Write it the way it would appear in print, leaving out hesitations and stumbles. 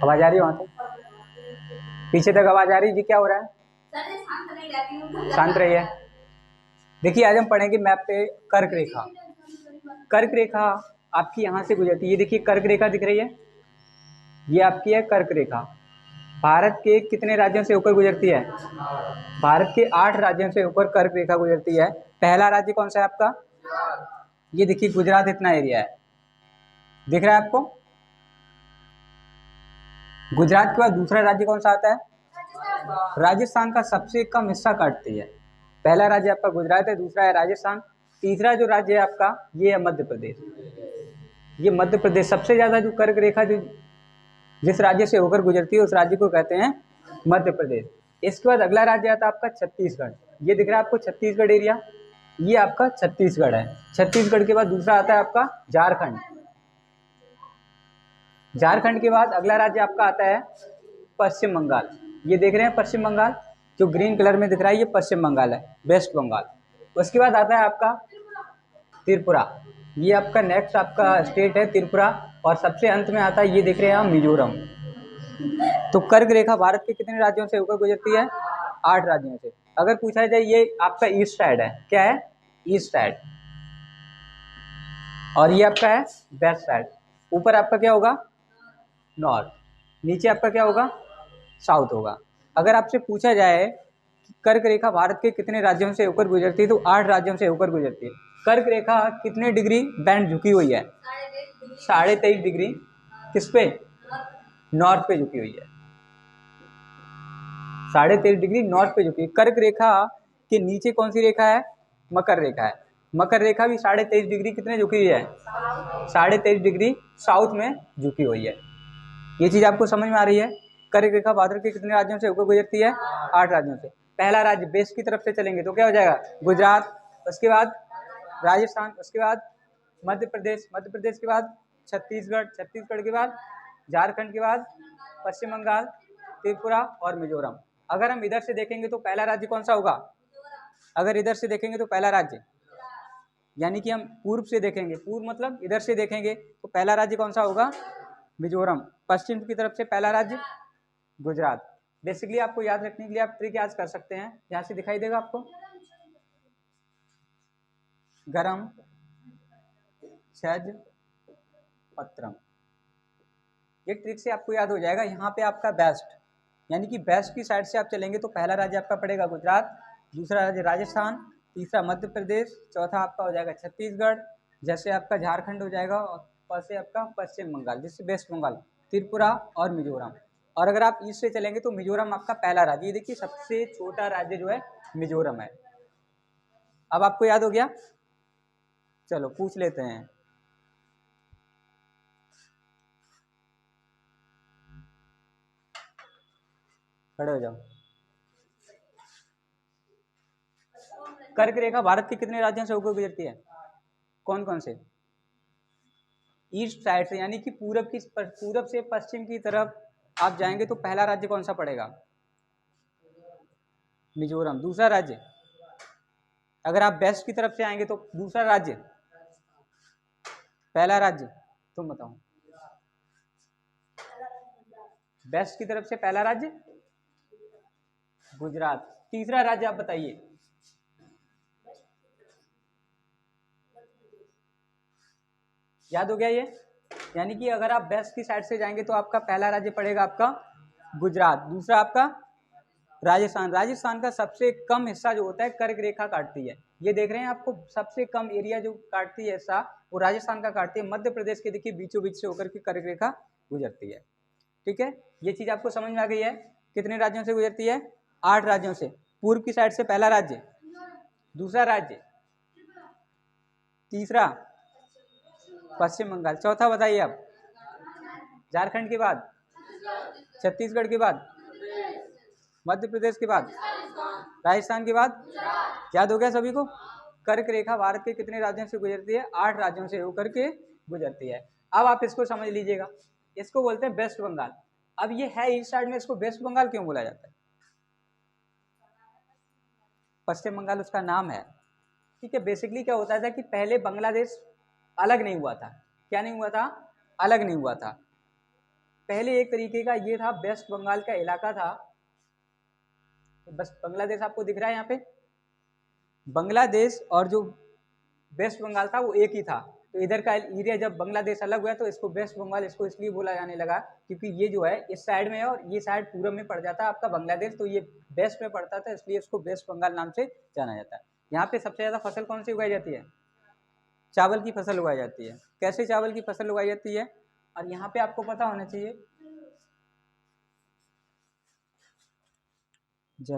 आवाज आ रही है वहां तक? पीछे तक आवाज आ रही है जी? क्या हो रहा है? शांत रहिए। देखिए आज हम पढ़ेंगे मैप पे कर्क रेखा। कर्क रेखा आपकी यहाँ से गुजरती है। ये देखिए कर्क रेखा दिख रही है, ये आपकी है कर्क रेखा। भारत के कितने राज्यों से होकर गुजरती है? भारत के 8 राज्यों से होकर कर्क रेखा गुजरती है। पहला राज्य कौन सा है आपका? ये देखिए गुजरात इतना एरिया है, दिख रहा है आपको? गुजरात के बाद दूसरा राज्य कौन सा आता है? राजस्थान का सबसे कम हिस्सा काटती है। पहला राज्य आपका गुजरात है, दूसरा है राजस्थान, तीसरा जो राज्य है आपका ये है मध्य प्रदेश। ये मध्य प्रदेश सबसे ज्यादा जो कर्क रेखा जो जिस राज्य से होकर गुजरती है उस राज्य को कहते हैं मध्य प्रदेश। इसके बाद अगला राज्य आता है आपका छत्तीसगढ़। ये दिख रहा है आपको छत्तीसगढ़ एरिया, ये आपका छत्तीसगढ़ है। छत्तीसगढ़ के बाद दूसरा आता है आपका झारखंड। झारखंड के बाद अगला राज्य आपका आता है पश्चिम बंगाल। ये देख रहे हैं पश्चिम बंगाल, जो ग्रीन कलर में दिख रहा है ये पश्चिम बंगाल है, वेस्ट बंगाल। उसके बाद आता है आपका त्रिपुरा। ये आपका नेक्स्ट आपका स्टेट है त्रिपुरा। और सबसे अंत में आता है ये देख रहे हैं हम मिजोरम। तो कर्क रेखा भारत के कितने राज्यों से होकर गुजरती है? 8 राज्यों से। अगर पूछा जाए ये आपका ईस्ट साइड है, क्या है? East side. और ये आपका है वेस्ट साइड। ऊपर आपका क्या होगा? नॉर्थ। नीचे आपका क्या होगा? साउथ होगा। अगर आपसे पूछा जाए कि कर्क रेखा भारत के कितने राज्यों से होकर गुजरती है, तो 8 राज्यों से होकर गुजरती है। कर्क रेखा कितने डिग्री बैंड झुकी हुई है? 23.5 डिग्री। किस पे? नॉर्थ पे झुकी हुई है। 23.5 डिग्री नॉर्थ पे झुकी। कर्क रेखा के नीचे कौन सी रेखा है? मकर रेखा है। मकर रेखा भी 23.5 डिग्री कितने झुकी हुई है? 23.5 डिग्री साउथ में झुकी हुई है। ये चीज आपको समझ में आ रही है? कर्क रेखा भारत के कितने राज्यों से होकर गुजरती है? 8 राज्यों से। पहला राज्य वेस्ट की तरफ से चलेंगे तो क्या हो जाएगा? गुजरात, उसके बाद राजस्थान, उसके बाद मध्य प्रदेश, मध्य प्रदेश के बाद छत्तीसगढ़, छत्तीसगढ़ के बाद झारखंड के बाद पश्चिम बंगाल, त्रिपुरा और मिजोरम। अगर हम इधर से देखेंगे तो पहला राज्य कौन सा होगा? अगर इधर से देखेंगे तो पहला राज्य, यानी कि हम पूर्व से देखेंगे, पूर्व मतलब इधर से देखेंगे तो पहला राज्य कौन सा होगा? मिजोरम। पश्चिम की तरफ से पहला राज्य गुजरात। बेसिकली आपको याद रखने के लिए आप ट्रिक याद कर सकते हैं। यहाँ से दिखाई देगा आपको गरम, छज, पत्रम। ये ट्रिक से आपको याद हो जाएगा। यहाँ पे आपका बेस्ट, यानी कि बेस्ट की साइड से आप चलेंगे तो पहला राज्य आपका पड़ेगा गुजरात, दूसरा राज्य राजस्थान, तीसरा मध्य प्रदेश, चौथा आपका हो जाएगा छत्तीसगढ़, जैसे आपका झारखंड हो जाएगा, और से आपका पश्चिम बंगाल, जिससे वेस्ट बंगाल, त्रिपुरा और मिजोरम। और अगर आप ईस्ट से चलेंगे तो मिजोरम आपका पहला राज्य। ये देखिए सबसे छोटा राज्य जो है मिजोरम है। अब आपको याद हो गया? चलो पूछ लेते हैं। खड़े हो जाओ। कर्क रेखा भारत के कितने राज्यों से होकर गुजरती है? कौन कौन से? ईस्ट साइड से, यानी कि पूरब से पश्चिम की तरफ आप जाएंगे तो पहला राज्य कौन सा पड़ेगा? मिजोरम। दूसरा राज्य, अगर आप वेस्ट की तरफ से आएंगे तो दूसरा राज्य, पहला राज्य तुम बताओ। वेस्ट की तरफ से पहला राज्य गुजरात। तीसरा राज्य आप बताइए। याद हो गया ये? यानी कि अगर आप वेस्ट की साइड से जाएंगे तो आपका पहला राज्य पड़ेगा आपका गुजरात, दूसरा आपका राजस्थान। राजस्थान का सबसे कम हिस्सा जो होता है कर्क रेखा काटती है। ये देख रहे हैं आपको, सबसे कम एरिया जो काटती है हिस्सा वो राजस्थान का काटती है। मध्य प्रदेश के देखिए बीचों बीच से होकर के कर्क रेखा गुजरती है। ठीक है, ये चीज आपको समझ में आ गई है? कितने राज्यों से गुजरती है? 8 राज्यों से। पूर्व की साइड से पहला राज्य, दूसरा राज्य, तीसरा पश्चिम बंगाल, चौथा बताइए आप। झारखंड के बाद, छत्तीसगढ़ के बाद, मध्य प्रदेश के बाद, राजस्थान के बाद। याद हो गया सभी को? कर्क रेखा भारत के कितने राज्यों से गुजरती है? 8 राज्यों से होकर के गुजरती है। अब आप इसको समझ लीजिएगा, इसको बोलते हैं वेस्ट बंगाल। अब ये है ईस्ट साइड में, इसको वेस्ट बंगाल क्यों बोला जाता है? पश्चिम बंगाल उसका नाम है। ठीक है, बेसिकली क्या होता था कि पहले बांग्लादेश अलग नहीं हुआ था। क्या नहीं हुआ था? अलग नहीं हुआ था। पहले एक तरीके का ये था, वेस्ट बंगाल का इलाका था। बस बांग्लादेश आपको दिख रहा है यहाँ पे, बांग्लादेश और जो वेस्ट बंगाल था वो एक ही था। तो इधर का एरिया जब बांग्लादेश अलग हुआ तो इसको वेस्ट बंगाल इसको इसलिए बोला जाने लगा क्योंकि ये जो है इस साइड में है और ये साइड पूरब में पड़ जाता है आपका बांग्लादेश, तो ये वेस्ट में पड़ता था, इसलिए इसको वेस्ट बंगाल नाम से जाना जाता है। यहाँ पे सबसे ज़्यादा फसल कौन सी उगाई जाती है? चावल की फसल उगाई जाती है। कैसे चावल की फसल उगाई जाती है? और यहाँ पे आपको पता होना चाहिए, जल